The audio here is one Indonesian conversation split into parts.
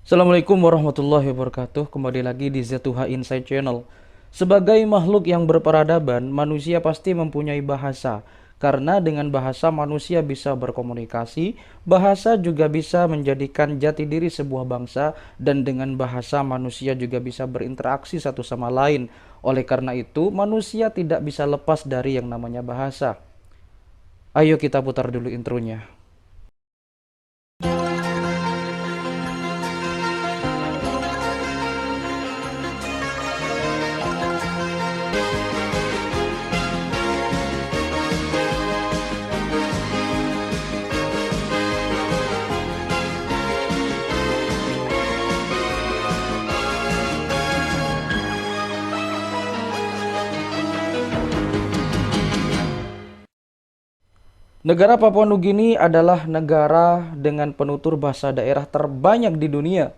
Assalamualaikum warahmatullahi wabarakatuh. Kembali lagi di Z2H Insight Channel. Sebagai makhluk yang berperadaban, manusia pasti mempunyai bahasa. Karena dengan bahasa manusia bisa berkomunikasi, bahasa juga bisa menjadikan jati diri sebuah bangsa, dan dengan bahasa manusia juga bisa berinteraksi satu sama lain. Oleh karena itu, manusia tidak bisa lepas dari yang namanya bahasa. Ayo kita putar dulu intronya. Negara Papua Nugini adalah negara dengan penutur bahasa daerah terbanyak di dunia.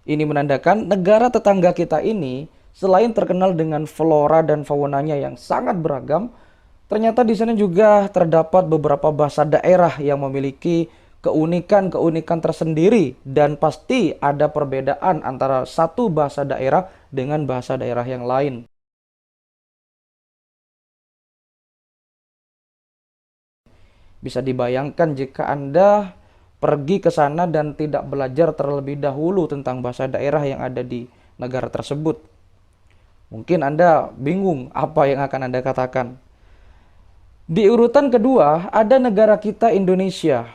Ini menandakan negara tetangga kita ini selain terkenal dengan flora dan faunanya yang sangat beragam, ternyata di sana juga terdapat beberapa bahasa daerah yang memiliki keunikan-keunikan tersendiri, dan pasti ada perbedaan antara satu bahasa daerah dengan bahasa daerah yang lain. Bisa dibayangkan jika Anda pergi ke sana dan tidak belajar terlebih dahulu tentang bahasa daerah yang ada di negara tersebut. Mungkin Anda bingung apa yang akan Anda katakan. Di urutan kedua ada negara kita Indonesia.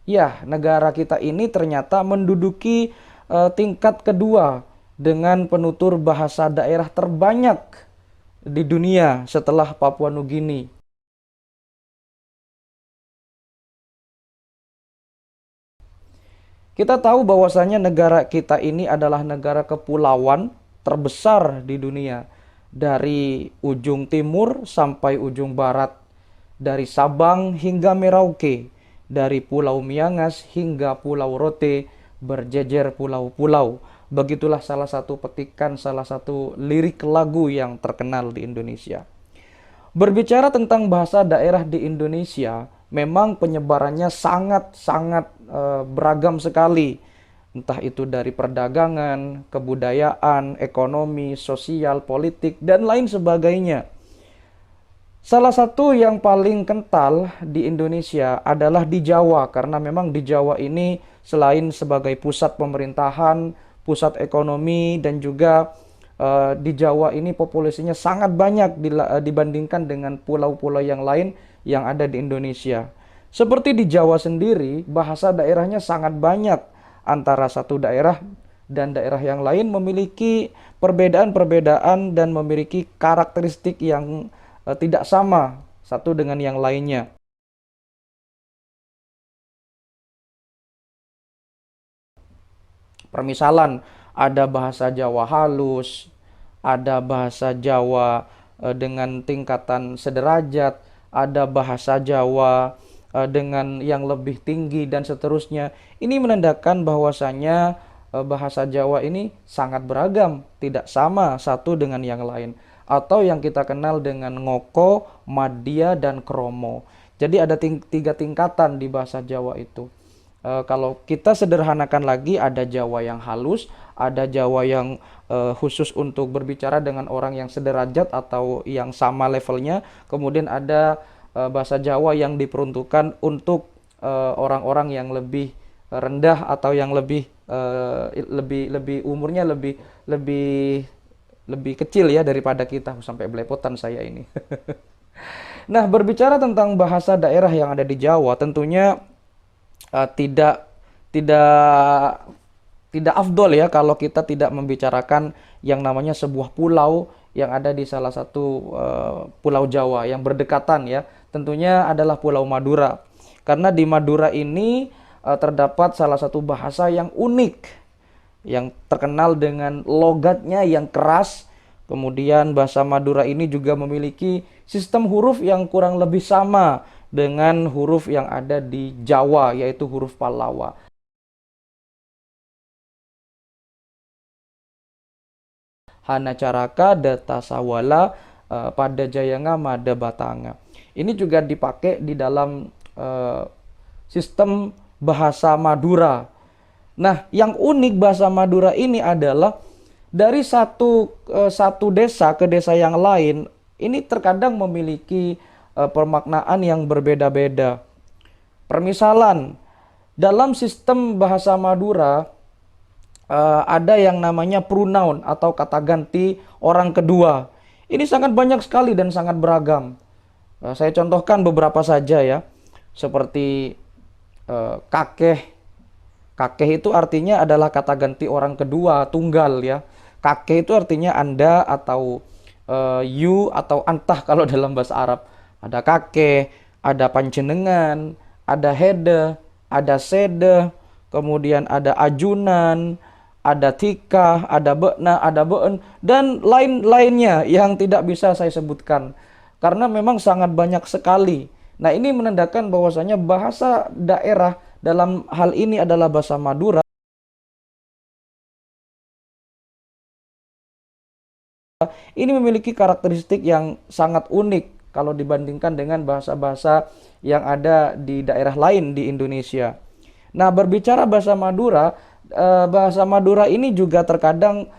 Ya, negara kita ini ternyata menduduki tingkat kedua dengan penutur bahasa daerah terbanyak di dunia setelah Papua Nugini. Kita tahu bahwasanya negara kita ini adalah negara kepulauan terbesar di dunia. Dari ujung timur sampai ujung barat. Dari Sabang hingga Merauke. Dari Pulau Miangas hingga Pulau Rote, berjejer pulau-pulau. Begitulah salah satu petikan, salah satu lirik lagu yang terkenal di Indonesia. Berbicara tentang bahasa daerah di Indonesia, memang penyebarannya sangat-sangat beragam sekali. Entah itu dari perdagangan, kebudayaan, ekonomi, sosial, politik, dan lain sebagainya. Salah satu yang paling kental di Indonesia adalah di Jawa, karena memang di Jawa ini selain sebagai pusat pemerintahan, pusat ekonomi, dan juga di Jawa ini populasinya sangat banyak dibandingkan dengan pulau-pulau yang lain yang ada di Indonesia. Seperti di Jawa sendiri, bahasa daerahnya sangat banyak. Antara satu daerah dan daerah yang lain memiliki perbedaan-perbedaan dan memiliki karakteristik yang tidak sama satu dengan yang lainnya. Permisalan, ada bahasa Jawa halus, ada bahasa Jawa dengan tingkatan sederajat, ada bahasa Jawa dengan yang lebih tinggi, dan seterusnya. Ini menandakan bahwasanya bahasa Jawa ini sangat beragam, tidak sama satu dengan yang lain. Atau yang kita kenal dengan ngoko, madya, dan kromo. Jadi ada tiga tingkatan di bahasa Jawa itu. Kalau kita sederhanakan lagi, ada Jawa yang halus, ada Jawa yang khusus untuk berbicara dengan orang yang sederajat atau yang sama levelnya. Kemudian ada bahasa Jawa yang diperuntukkan untuk orang-orang yang lebih rendah atau yang lebih umurnya lebih lebih kecil ya daripada kita. Sampai belepotan saya ini. Nah, berbicara tentang bahasa daerah yang ada di Jawa, tentunya tidak tidak tidak afdol ya kalau kita tidak membicarakan yang namanya sebuah pulau yang ada di salah satu pulau Jawa yang berdekatan ya. Tentunya adalah Pulau Madura. Karena di Madura ini terdapat salah satu bahasa yang unik, yang terkenal dengan logatnya yang keras. Kemudian bahasa Madura ini juga memiliki sistem huruf yang kurang lebih sama dengan huruf yang ada di Jawa, yaitu huruf Pallawa. Hana Caraka, Data Sawala, pada Jayanga, Mada Batanga. Ini juga dipakai di dalam sistem bahasa Madura. Nah, yang unik bahasa Madura ini adalah dari satu desa ke desa yang lain, ini terkadang memiliki permaknaan yang berbeda-beda. Permisalan, dalam sistem bahasa Madura ada yang namanya pronoun atau kata ganti orang kedua. Ini sangat banyak sekali dan sangat beragam. Saya contohkan beberapa saja ya, seperti kakeh. Kakeh itu artinya adalah kata ganti orang kedua, tunggal ya. Kakeh itu artinya Anda atau you atau antah kalau dalam bahasa Arab. Ada kakeh, ada panjenengan, ada hede, ada sede, kemudian ada ajunan, ada tika, ada bekna, ada been, dan lain-lainnya yang tidak bisa saya sebutkan. Karena memang sangat banyak sekali. Nah, ini menandakan bahwasanya bahasa daerah dalam hal ini adalah bahasa Madura. Ini memiliki karakteristik yang sangat unik kalau dibandingkan dengan bahasa-bahasa yang ada di daerah lain di Indonesia. Nah, berbicara bahasa Madura ini juga terkadang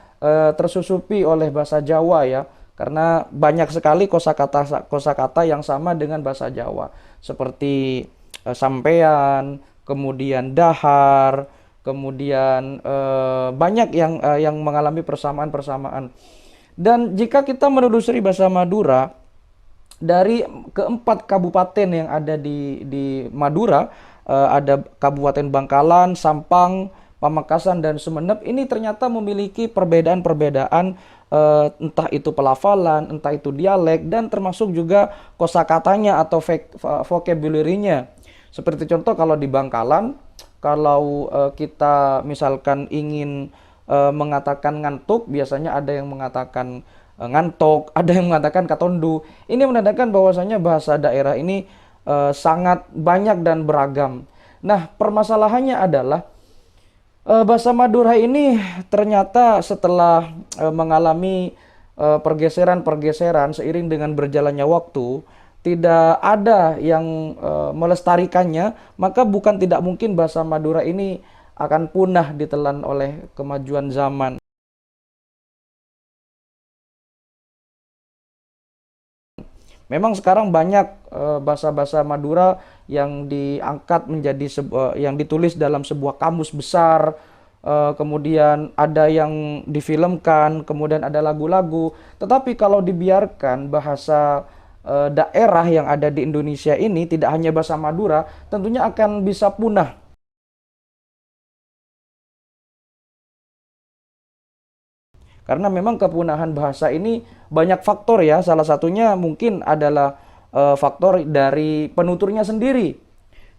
tersusupi oleh bahasa Jawa ya, karena banyak sekali kosakata yang sama dengan bahasa Jawa, seperti sampean, kemudian dahar, kemudian banyak yang mengalami persamaan-persamaan. Dan jika kita menelusuri bahasa Madura, dari keempat kabupaten yang ada di Madura, ada Kabupaten Bangkalan, Sampang, Pamekasan, dan Sumeneb, ini ternyata memiliki perbedaan-perbedaan, entah itu pelafalan, entah itu dialek, dan termasuk juga kosakatanya atau vocabulary-nya. Seperti contoh kalau di Bangkalan, kalau kita misalkan ingin mengatakan ngantuk, biasanya ada yang mengatakan ngantok, ada yang mengatakan katondu. Ini menandakan bahwasanya bahasa daerah ini sangat banyak dan beragam. Nah, permasalahannya adalah bahasa Madura ini ternyata setelah mengalami pergeseran-pergeseran seiring dengan berjalannya waktu, tidak ada yang melestarikannya, maka bukan tidak mungkin bahasa Madura ini akan punah ditelan oleh kemajuan zaman. Memang sekarang banyak bahasa-bahasa Madura yang diangkat menjadi yang ditulis dalam sebuah kamus besar, kemudian ada yang difilmkan, kemudian ada lagu-lagu. Tetapi kalau dibiarkan bahasa daerah yang ada di Indonesia ini, tidak hanya bahasa Madura, tentunya akan bisa punah. Karena memang kepunahan bahasa ini banyak faktor ya. Salah satunya mungkin adalah faktor dari penuturnya sendiri.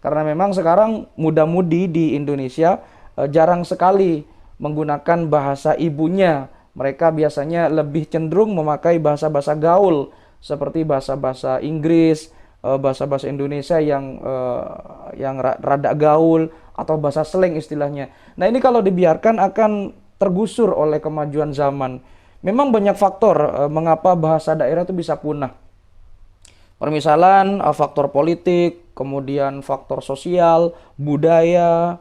Karena memang sekarang muda-mudi di Indonesia jarang sekali menggunakan bahasa ibunya. Mereka biasanya lebih cenderung memakai bahasa-bahasa gaul seperti bahasa-bahasa Inggris, bahasa-bahasa Indonesia yang rada gaul atau bahasa slang istilahnya. Nah, ini kalau dibiarkan akan tergusur oleh kemajuan zaman. Memang banyak faktor mengapa bahasa daerah itu bisa punah. Permisalan, faktor politik, kemudian faktor sosial, budaya,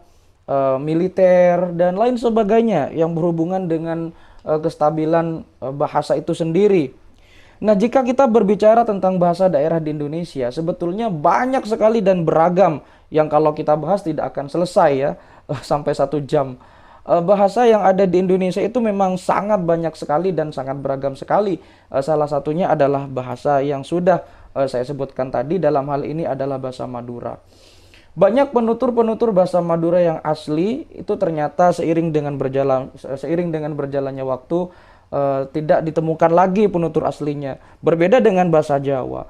militer, dan lain sebagainya yang berhubungan dengan kestabilan bahasa itu sendiri. Nah, jika kita berbicara tentang bahasa daerah di Indonesia, sebetulnya banyak sekali dan beragam yang kalau kita bahas tidak akan selesai ya, sampai 1 jam. Bahasa yang ada di Indonesia itu memang sangat banyak sekali dan sangat beragam sekali. Salah satunya adalah bahasa yang sudah saya sebutkan tadi, dalam hal ini adalah bahasa Madura. Banyak penutur-penutur bahasa Madura yang asli itu ternyata seiring dengan berjalannya waktu tidak ditemukan lagi penutur aslinya. Berbeda dengan bahasa Jawa.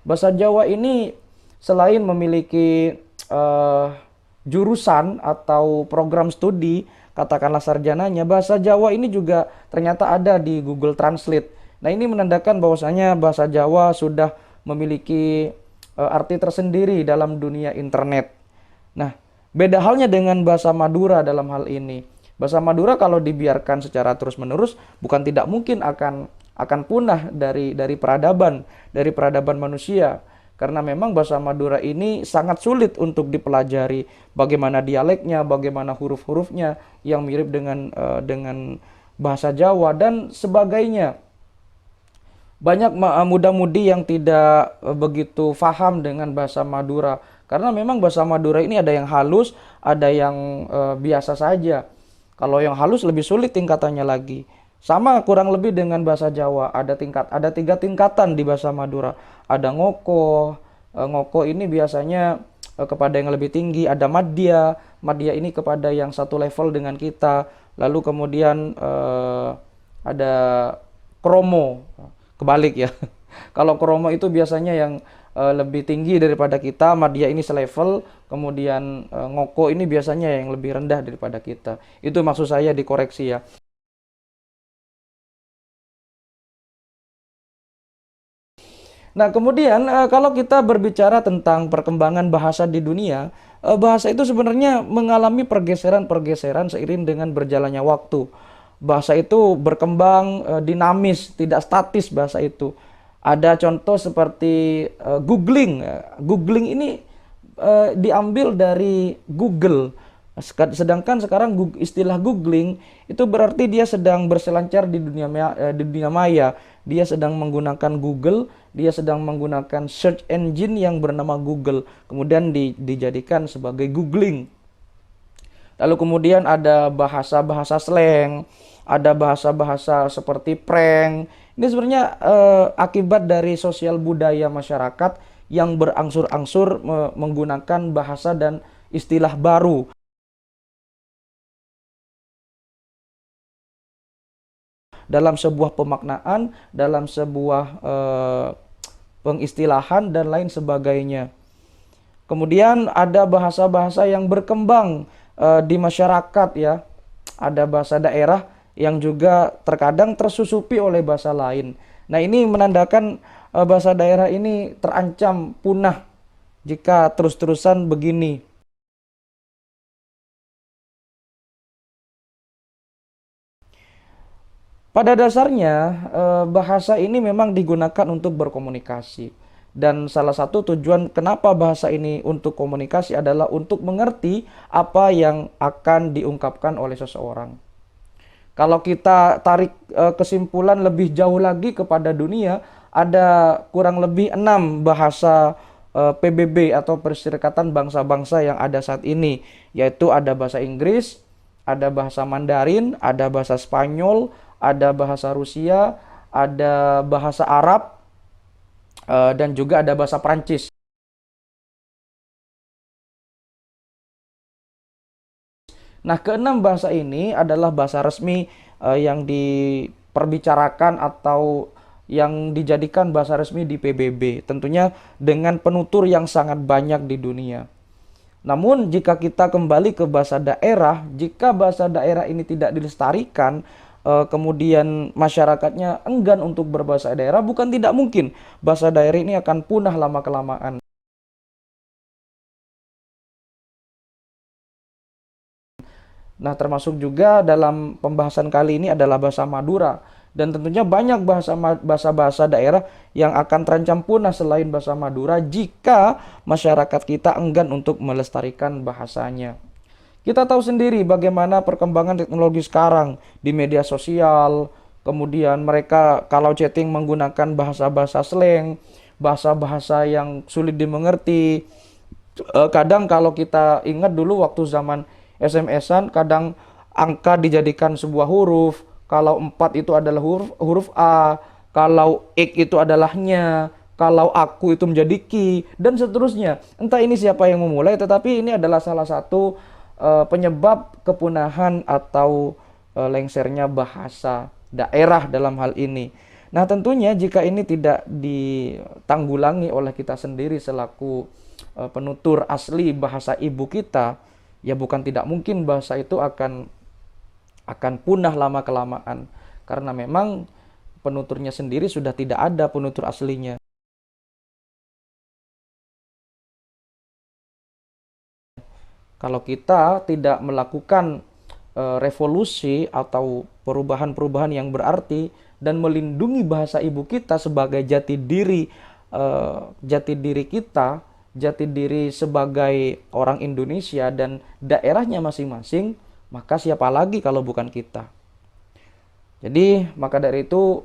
Bahasa Jawa ini selain memiliki jurusan atau program studi, katakanlah sarjananya, bahasa Jawa ini juga ternyata ada di Google Translate. Nah, ini menandakan bahwasanya bahasa Jawa sudah memiliki arti tersendiri dalam dunia internet. Nah, beda halnya dengan bahasa Madura dalam hal ini. Bahasa Madura kalau dibiarkan secara terus-menerus bukan tidak mungkin akan punah dari peradaban manusia. karena memang bahasa Madura ini sangat sulit untuk dipelajari, bagaimana dialeknya, bagaimana huruf-hurufnya yang mirip dengan bahasa Jawa dan sebagainya. Banyak muda-mudi yang tidak begitu paham dengan bahasa Madura, karena memang bahasa Madura ini ada yang halus, ada yang biasa saja. Kalau yang halus lebih sulit tingkatannya lagi. Sama kurang lebih dengan bahasa Jawa, ada 3 tingkatan di bahasa Madura. Ada ngoko, ngoko ini biasanya kepada yang lebih tinggi. Ada madya, madya ini kepada yang satu level dengan kita. Lalu kemudian ada kromo, kebalik ya. Kalau kromo itu biasanya yang lebih tinggi daripada kita, madya ini selevel, kemudian ngoko ini biasanya yang lebih rendah daripada kita. Itu maksud saya, dikoreksi ya. Nah, kemudian kalau kita berbicara tentang perkembangan bahasa di dunia, bahasa itu sebenarnya mengalami pergeseran-pergeseran seiring dengan berjalannya waktu. Bahasa itu berkembang dinamis, tidak statis bahasa itu. Ada contoh seperti googling. Googling ini diambil dari Google. Sedangkan sekarang istilah googling itu berarti dia sedang berselancar di dunia maya. Dia sedang menggunakan Google, dia sedang menggunakan search engine yang bernama Google. Kemudian dijadikan sebagai googling. Lalu kemudian ada bahasa-bahasa slang, ada bahasa-bahasa seperti prank. Ini sebenarnya akibat dari sosial budaya masyarakat yang berangsur-angsur menggunakan bahasa dan istilah baru dalam sebuah pemaknaan, dalam sebuah pengistilahan dan lain sebagainya. Kemudian ada bahasa-bahasa yang berkembang di masyarakat ya. Ada bahasa daerah yang juga terkadang tersusupi oleh bahasa lain. Nah, ini menandakan bahasa daerah ini terancam punah jika terus-terusan begini. Pada dasarnya, bahasa ini memang digunakan untuk berkomunikasi. Dan salah satu tujuan kenapa bahasa ini untuk komunikasi adalah untuk mengerti apa yang akan diungkapkan oleh seseorang. Kalau kita tarik kesimpulan lebih jauh lagi kepada dunia, ada kurang lebih 6 bahasa PBB atau Perserikatan Bangsa-Bangsa yang ada saat ini, yaitu ada bahasa Inggris, ada bahasa Mandarin, ada bahasa Spanyol, ada bahasa Rusia, ada bahasa Arab, dan juga ada bahasa Prancis. Nah, keenam bahasa ini adalah bahasa resmi yang diperbicarakan atau yang dijadikan bahasa resmi di PBB. Tentunya dengan penutur yang sangat banyak di dunia. Namun jika kita kembali ke bahasa daerah, jika bahasa daerah ini tidak dilestarikan, kemudian masyarakatnya enggan untuk berbahasa daerah, bukan tidak mungkin bahasa daerah ini akan punah lama-kelamaan. Nah, termasuk juga dalam pembahasan kali ini adalah bahasa Madura. Dan tentunya banyak bahasa-bahasa daerah yang akan terancam punah selain bahasa Madura jika masyarakat kita enggan untuk melestarikan bahasanya. Kita tahu sendiri bagaimana perkembangan teknologi sekarang di media sosial. Kemudian mereka kalau chatting menggunakan bahasa-bahasa slang, bahasa-bahasa yang sulit dimengerti. Kadang kalau kita ingat dulu waktu zaman SMS-an, kadang angka dijadikan sebuah huruf. Kalau 4 itu adalah huruf A, kalau X itu adalah nya, kalau aku itu menjadi ki, dan seterusnya. Entah ini siapa yang memulai, tetapi ini adalah salah satu penyebab kepunahan atau lengsernya bahasa daerah dalam hal ini. Nah, tentunya jika ini tidak ditanggulangi oleh kita sendiri selaku penutur asli bahasa ibu kita, ya bukan tidak mungkin bahasa itu akan punah lama-kelamaan. Karena memang penuturnya sendiri sudah tidak ada penutur aslinya. Kalau kita tidak melakukan revolusi atau perubahan-perubahan yang berarti dan melindungi bahasa ibu kita sebagai jati diri jati diri kita, jati diri sebagai orang Indonesia dan daerahnya masing-masing, maka siapa lagi kalau bukan kita? Jadi maka dari itu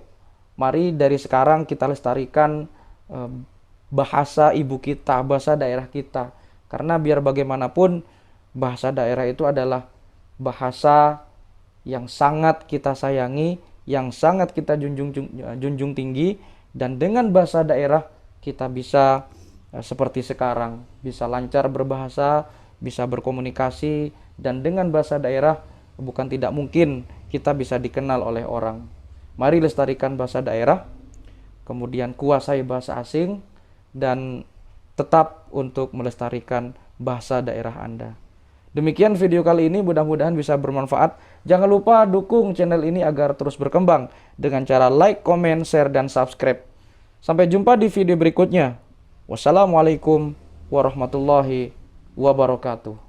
mari dari sekarang kita lestarikan bahasa ibu kita, bahasa daerah kita. Karena biar bagaimanapun bahasa daerah itu adalah bahasa yang sangat kita sayangi, yang sangat kita junjung tinggi, dan dengan bahasa daerah kita bisa seperti sekarang, bisa lancar berbahasa, bisa berkomunikasi, dan dengan bahasa daerah bukan tidak mungkin kita bisa dikenal oleh orang. Mari lestarikan bahasa daerah, kemudian kuasai bahasa asing, dan tetap untuk melestarikan bahasa daerah Anda. Demikian video kali ini, mudah-mudahan bisa bermanfaat. Jangan lupa dukung channel ini agar terus berkembang dengan cara like, comment, share, dan subscribe. Sampai jumpa di video berikutnya. Wassalamualaikum warahmatullahi wabarakatuh.